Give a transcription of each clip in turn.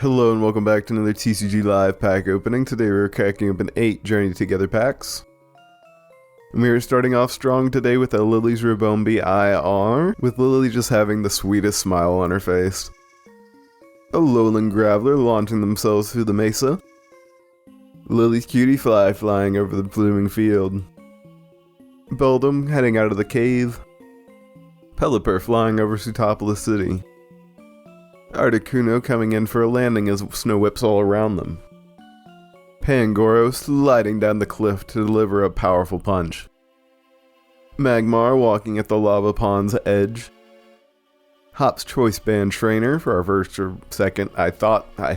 Hello and welcome back to another TCG Live pack opening. Today we're cracking open 8 Journey Together packs. And we are starting off strong today with a Lillie's Ribombee IR, with Lillie just having the sweetest smile on her face. A Lowland Graveler launching themselves through the mesa. Lillie's Cutie Fly flying over the blooming field. Beldum heading out of the cave. Pelipper flying over Sootopolis City. Articuno coming in for a landing as snow whips all around them. Pangoro sliding down the cliff to deliver a powerful punch. Magmar walking at the lava pond's edge. Hop's Choice Band Trainer for our first or second. I thought that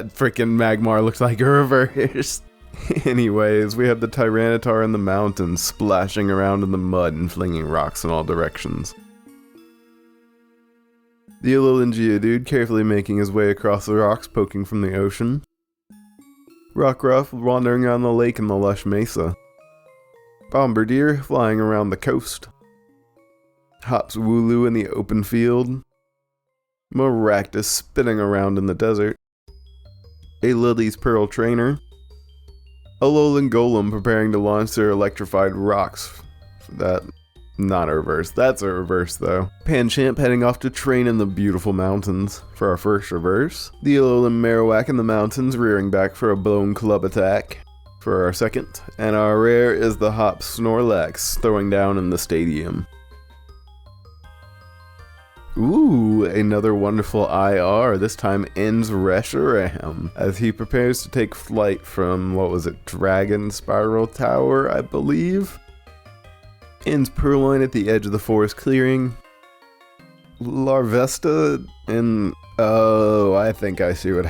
freaking Magmar looked like a reverse. Anyways, we have the Tyranitar in the mountains splashing around in the mud and flinging rocks in all directions. The Alolan Geodude carefully making his way across the rocks poking from the ocean. Rockruff wandering on the lake in the lush mesa. Bombardier flying around the coast. Hop's Wooloo in the open field. Maractus spinning around in the desert. A Lillie's Pearl Trainer. Alolan Golem preparing to launch their electrified rocks. Not a reverse. That's a reverse, though. Pancham heading off to train in the beautiful mountains for our first reverse. The Alolan Marowak in the mountains rearing back for a blown club attack for our second. And our rare is the Hop Snorlax throwing down in the stadium. Ooh, another wonderful IR, this time ends Reshiram, as he prepares to take flight from, Dragon Spiral Tower, I believe? Ends Purloin at the edge of the forest clearing. Larvesta and... oh, I think I see what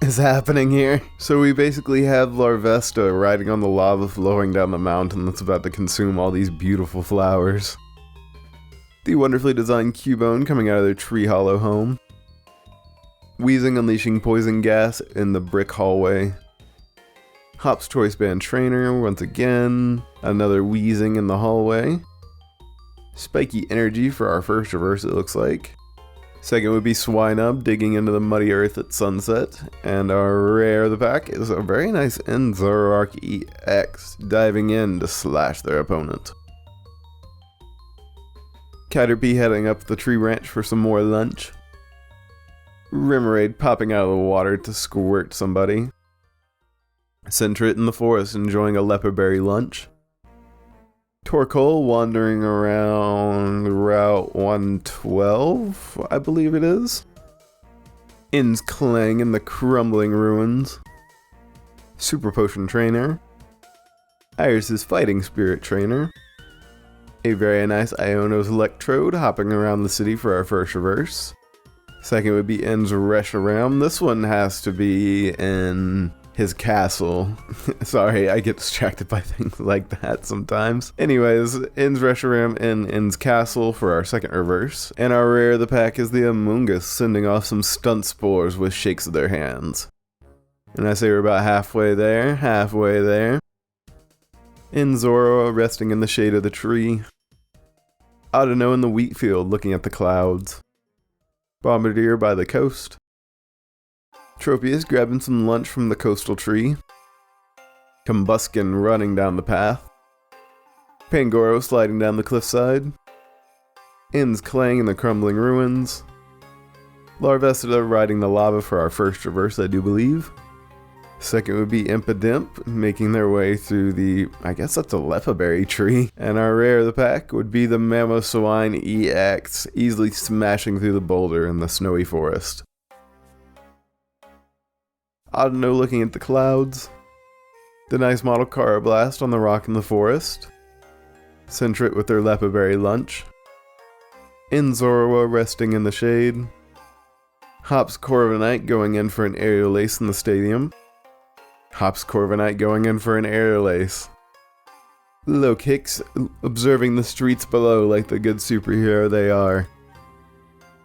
is happening here. So we basically have Larvesta riding on the lava flowing down the mountain that's about to consume all these beautiful flowers. The wonderfully designed Cubone coming out of their tree hollow home. Weezing unleashing poison gas in the brick hallway. Hop's Choice Band Trainer, once again. Another Weezing in the hallway. Spiky Energy for our first reverse, it looks like. Second would be Swinub digging into the muddy earth at sunset. And our rare of the pack is a very nice Zoroark EX diving in to slash their opponent. Caterpie heading up the tree branch for some more lunch. Remoraid popping out of the water to squirt somebody. Sentret in the forest enjoying a leperberry lunch. Torkoal wandering around Route 112, I believe it is. Inns Clang in the crumbling ruins. Super Potion Trainer. Iris's Fighting Spirit Trainer. A very nice Iono's Electrode hopping around the city for our first reverse. Second would be Inns Reshiram. This one has to be in his castle. Sorry, I get distracted by things like that sometimes. Anyways, Inns Reshiram in Inns Castle for our second reverse. And our rare of the pack is the Amoonguss sending off some stunt spores with shakes of their hands. And I say we're about halfway there. Zoro resting in the shade of the tree. Audino in the wheat field looking at the clouds. Bombardier by the coast. Tropius grabbing some lunch from the coastal tree. Combuskin running down the path. Pangoro sliding down the cliffside. Inns Clang in the crumbling ruins. Larvesta riding the lava for our first reverse, I do believe. Second would be Impidimp making their way through the, I guess that's a lepaberry tree. And our rare of the pack would be the Mamoswine EX, easily smashing through the boulder in the snowy forest. Audino looking at the clouds. The nice model Carablast on the rock in the forest. Sentret with their lepaberry lunch. Inzoroa resting in the shade. Hop's Corviknight going in for an aerial ace in the stadium. Hop's Corviknight going in for an aerial ace. Lokix observing the streets below like the good superhero they are.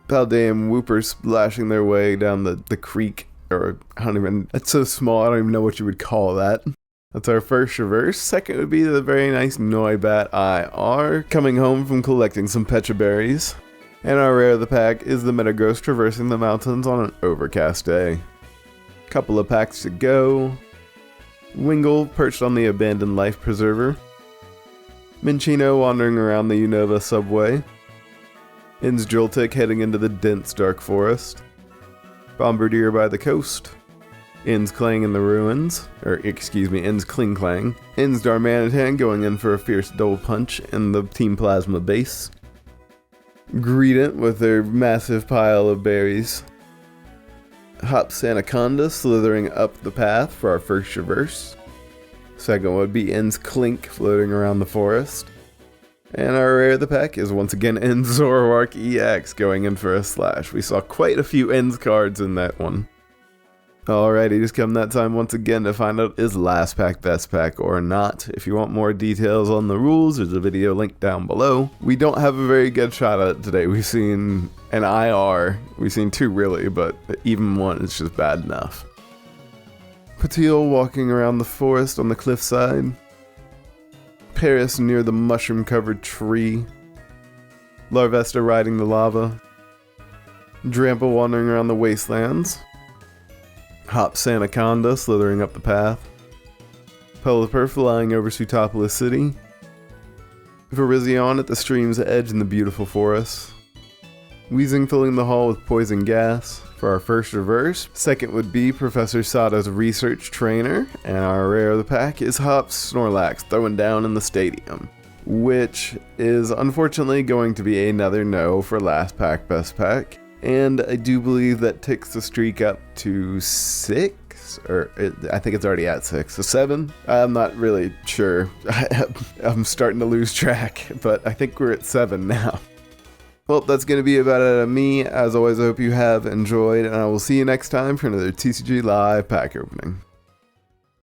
Paldeum Whoopers splashing their way down the creek. Or, it's so small, I don't even know what you would call that. That's our first reverse. Second would be the very nice Noibat IR, coming home from collecting some Pecha Berries. And our rare of the pack is the Metagross traversing the mountains on an overcast day. Couple of packs to go. Wingull perched on the abandoned life preserver. Minccino wandering around the Unova subway. In's Joltik heading into the dense dark forest. Bombardier by the coast. In's Clang in the ruins. In's Kling. In's Darmanitan going in for a fierce double punch in the Team Plasma base. Greedent with their massive pile of berries. Hops Anaconda slithering up the path for our first reverse. Second would be In's Clink floating around the forest. And our rare of the pack is once again In's Zoroark EX going in for a slash. We saw quite a few In's cards in that one. Alrighty, just come that time once again to find out is last pack best pack or not. If you want more details on the rules, there's a video linked down below. We don't have a very good shot at it today. We've seen an IR. We've seen two really, but even one is just bad enough. Patil walking around the forest on the cliffside. Paris near the mushroom-covered tree. Larvesta riding the lava. Drampa wandering around the wastelands. Hops Anaconda slithering up the path. Pelipper flying over Sootopolis City. Virizion at the stream's edge in the beautiful forest. Weezing filling the hall with poison gas for our first reverse. Second would be Professor Sada's research trainer. And our rare of the pack is Hops Snorlax throwing down in the stadium. Which is unfortunately going to be another no for last pack best pack. And I do believe that ticks the streak up to 6, I think it's already at 6, so 7? I'm not really sure. I'm starting to lose track, but I think we're at 7 now. Well, that's going to be about it out of me. As always, I hope you have enjoyed, and I will see you next time for another TCG Live pack opening.